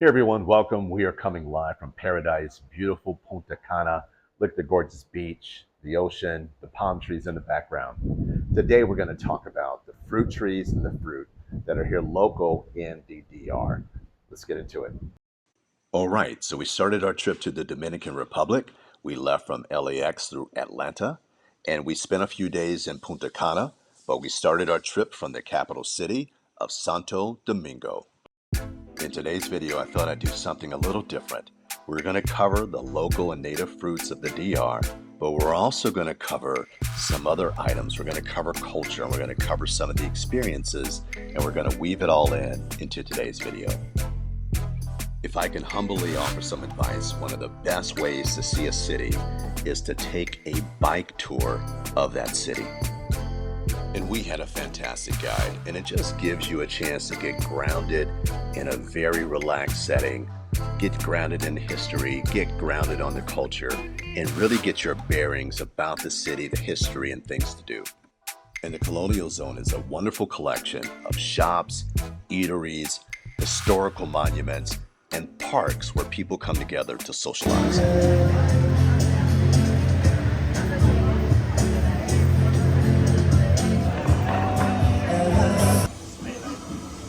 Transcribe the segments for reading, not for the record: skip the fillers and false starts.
Hey everyone, welcome. We are coming live from paradise, beautiful Punta Cana. Look at the gorgeous beach, the ocean, the palm trees in the background. Today we're going to talk about the fruit trees and the fruit that are here local in the DR. Let's get into it. All right, so we started our trip to the Dominican Republic. We left from LAX through Atlanta, and we spent a few days in Punta Cana, but we started our trip from the capital city of Santo Domingo. In today's video, I thought I'd do something a little different. We're going to cover the local and native fruits of the DR, but we're also going to cover some other items. We're going to cover culture, and we're going to cover some of the experiences, and we're going to weave it all into today's video. If I can humbly offer some advice, one of the best ways to see a city is to take a bike tour of that city. And we had a fantastic guide, and it just gives you a chance to get grounded in a very relaxed setting, get grounded in history, get grounded on the culture, and really get your bearings about the city, the history, and things to do. And the Colonial Zone is a wonderful collection of shops, eateries, historical monuments, and parks where people come together to socialize.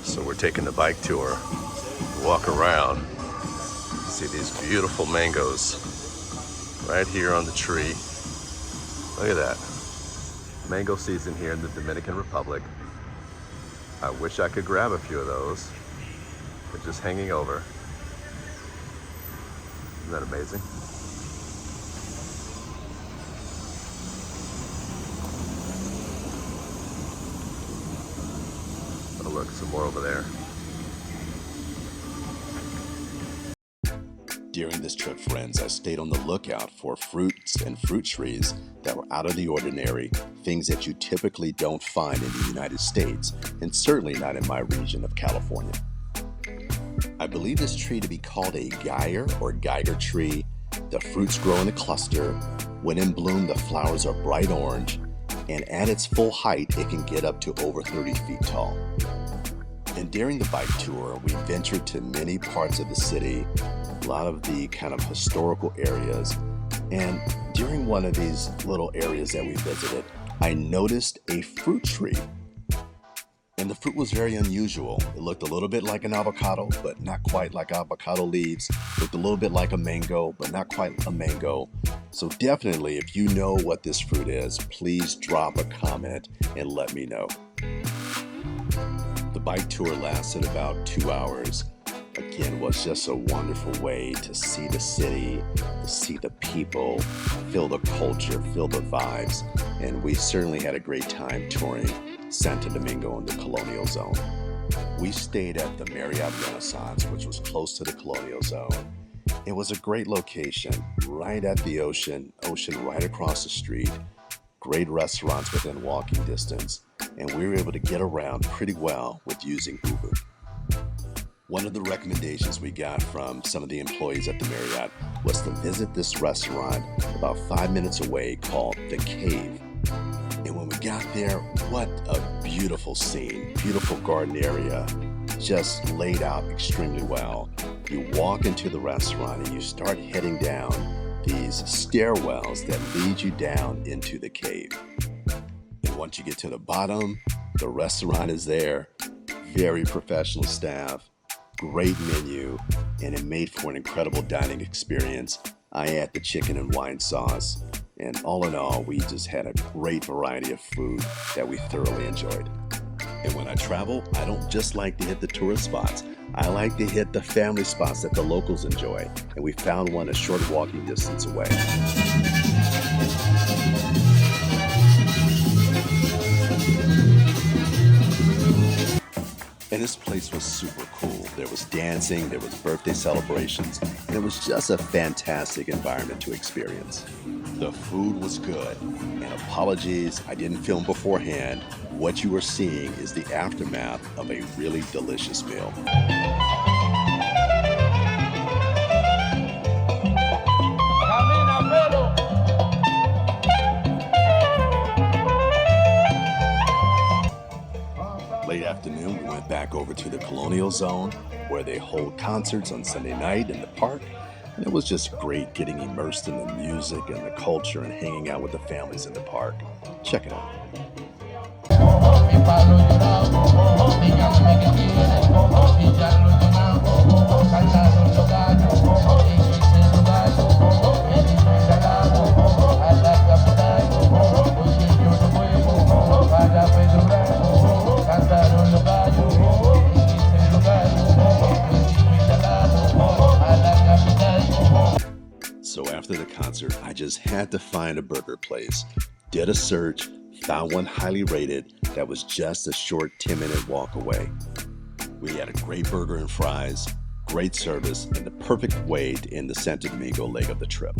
So we're taking the bike tour, walk around, see these beautiful mangoes right here on the tree. Look at that. Mango season here in the Dominican Republic. I wish I could grab a few of those. They're just hanging over. Isn't that amazing? Oh look, some more over there. During this trip, friends, I stayed on the lookout for fruits and fruit trees that were out of the ordinary, things that you typically don't find in the United States, and certainly not in my region of California. I believe this tree to be called a Geiger or Geiger tree. The fruits grow in a cluster. When in bloom, the flowers are bright orange, and at its full height, it can get up to over 30 feet tall. And during the bike tour, we ventured to many parts of the city, a lot of the kind of historical areas. And during one of these little areas that we visited, I noticed a fruit tree. And the fruit was very unusual. It looked a little bit like an avocado, but not quite like avocado leaves. It looked a little bit like a mango, but not quite a mango. So definitely, if you know what this fruit is, please drop a comment and let me know. The bike tour lasted about 2 hours. Again, was just a wonderful way to see the city, to see the people, feel the culture, feel the vibes. And we certainly had a great time touring Santo Domingo in the Colonial Zone. We stayed at the Marriott Renaissance, which was close to the Colonial Zone. It was a great location, right at the ocean right across the street, great restaurants within walking distance, and we were able to get around pretty well with using Uber. One of the recommendations we got from some of the employees at the Marriott was to visit this restaurant about 5 minutes away called The Cave. And when we got there, what a beautiful scene, beautiful garden area, just laid out extremely well. You walk into the restaurant and you start heading down these stairwells that lead you down into the cave. And once you get to the bottom, the restaurant is there, very professional staff, great menu, and it made for an incredible dining experience. I had the chicken and wine sauce. And all in all, we just had a great variety of food that we thoroughly enjoyed. And when I travel, I don't just like to hit the tourist spots. I like to hit the family spots that the locals enjoy. And we found one a short walking distance away. And this place was super cool. There was dancing, there was birthday celebrations, and it was just a fantastic environment to experience. The food was good, and apologies, I didn't film beforehand. What you are seeing is the aftermath of a really delicious meal. afternoon, we went back over to the Colonial Zone where they hold concerts on Sunday night in the park. And it was just great getting immersed in the music and the culture and hanging out with the families in the park. Check it out. So after the concert, I just had to find a burger place. Did a search, found one highly rated that was just a short 10-minute walk away. We had a great burger and fries, great service, and the perfect way to end the Santo Domingo leg of the trip.